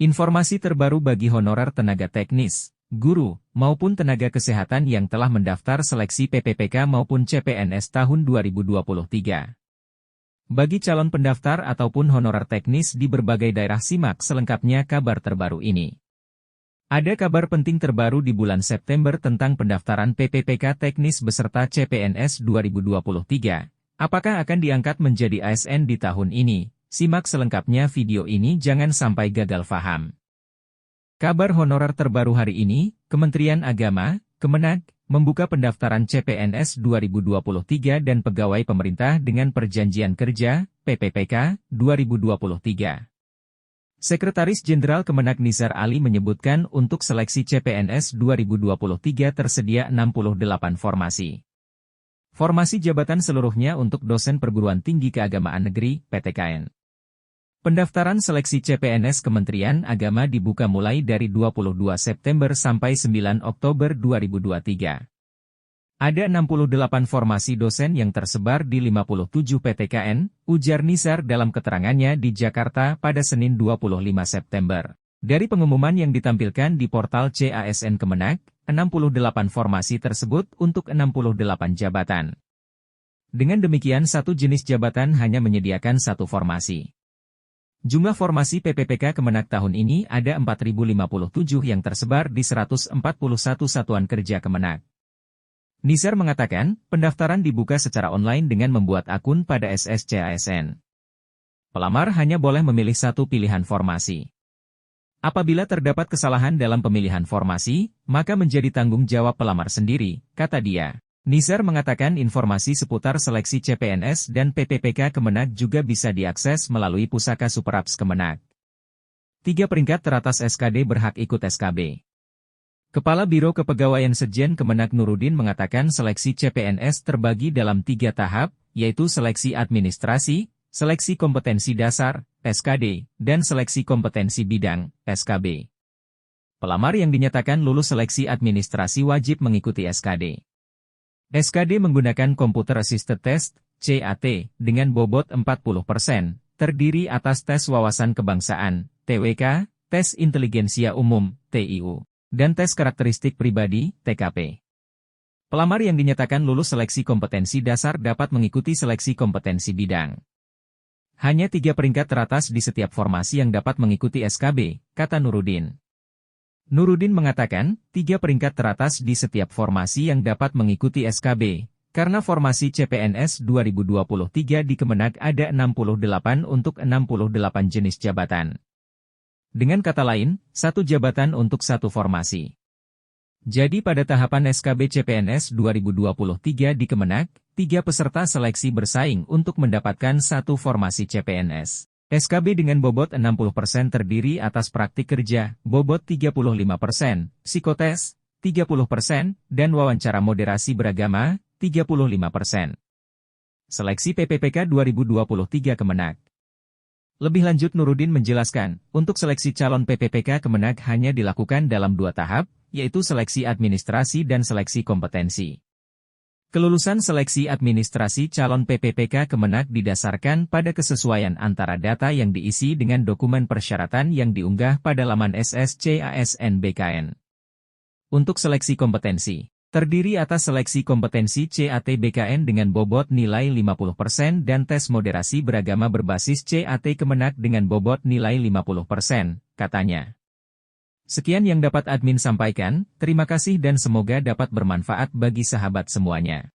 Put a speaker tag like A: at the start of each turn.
A: Informasi terbaru bagi honorer tenaga teknis, guru, maupun tenaga kesehatan yang telah mendaftar seleksi PPPK maupun CPNS tahun 2023. Bagi calon pendaftar ataupun honorer teknis di berbagai daerah, simak selengkapnya kabar terbaru ini. Ada kabar penting terbaru di bulan September tentang pendaftaran PPPK teknis beserta CPNS 2023. Apakah akan diangkat menjadi ASN di tahun ini? Simak selengkapnya video ini, jangan sampai gagal paham. Kabar honorer terbaru hari ini, Kementerian Agama, Kemenag, membuka pendaftaran CPNS 2023 dan pegawai pemerintah dengan perjanjian kerja, PPPK, 2023. Sekretaris Jenderal Kemenag Nizar Ali menyebutkan untuk seleksi CPNS 2023 tersedia 68 formasi. Formasi jabatan seluruhnya untuk dosen perguruan tinggi keagamaan negeri, PTKN. Pendaftaran seleksi CPNS Kementerian Agama dibuka mulai dari 22 September sampai 9 Oktober 2023. Ada 68 formasi dosen yang tersebar di 57 PTKN, ujar Nizar dalam keterangannya di Jakarta pada Senin 25 September. Dari pengumuman yang ditampilkan di portal CASN Kemenag, 68 formasi tersebut untuk 68 jabatan. Dengan demikian, satu jenis jabatan hanya menyediakan satu formasi. Jumlah formasi PPPK Kemenag tahun ini ada 4.057 yang tersebar di 141 satuan kerja Kemenag. Nizar mengatakan, pendaftaran dibuka secara online dengan membuat akun pada SSCASN. Pelamar hanya boleh memilih satu pilihan formasi. Apabila terdapat kesalahan dalam pemilihan formasi, maka menjadi tanggung jawab pelamar sendiri, kata dia. Nizar mengatakan informasi seputar seleksi CPNS dan PPPK Kemenag juga bisa diakses melalui Pusaka Superapps Kemenag. 3 peringkat teratas SKD berhak ikut SKB. Kepala Biro Kepegawaian Sejen Kemenag Nurudin mengatakan seleksi CPNS terbagi dalam 3 tahap, yaitu seleksi administrasi, seleksi kompetensi dasar, SKD, dan seleksi kompetensi bidang, SKB. Pelamar yang dinyatakan lulus seleksi administrasi wajib mengikuti SKD. SKD menggunakan Computer Assisted Test, CAT, dengan bobot 40%, terdiri atas tes wawasan kebangsaan, TWK, tes inteligensia umum, TIU, dan tes karakteristik pribadi, TKP. Pelamar yang dinyatakan lulus seleksi kompetensi dasar dapat mengikuti seleksi kompetensi bidang. Hanya 3 peringkat teratas di setiap formasi yang dapat mengikuti SKB, kata Nurudin. Nurudin mengatakan, 3 peringkat teratas di setiap formasi yang dapat mengikuti SKB, karena formasi CPNS 2023 di Kemenag ada 68 untuk 68 jenis jabatan. Dengan kata lain, 1 jabatan untuk 1 formasi. Jadi pada tahapan SKB CPNS 2023 di Kemenag, 3 peserta seleksi bersaing untuk mendapatkan 1 formasi CPNS. SKB dengan bobot 60% terdiri atas praktik kerja, bobot 35%, psikotes, 30%, dan wawancara moderasi beragama, 35%. Seleksi PPPK 2023 Kemenag. Lebih lanjut Nurudin menjelaskan, untuk seleksi calon PPPK Kemenag hanya dilakukan dalam 2 tahap, yaitu seleksi administrasi dan seleksi kompetensi. Kelulusan seleksi administrasi calon PPPK Kemenag didasarkan pada kesesuaian antara data yang diisi dengan dokumen persyaratan yang diunggah pada laman SSCASN BKN. Untuk seleksi kompetensi, terdiri atas seleksi kompetensi CAT BKN dengan bobot nilai 50% dan tes moderasi beragama berbasis CAT Kemenag dengan bobot nilai 50%, katanya. Sekian yang dapat admin sampaikan, terima kasih dan semoga dapat bermanfaat bagi sahabat semuanya.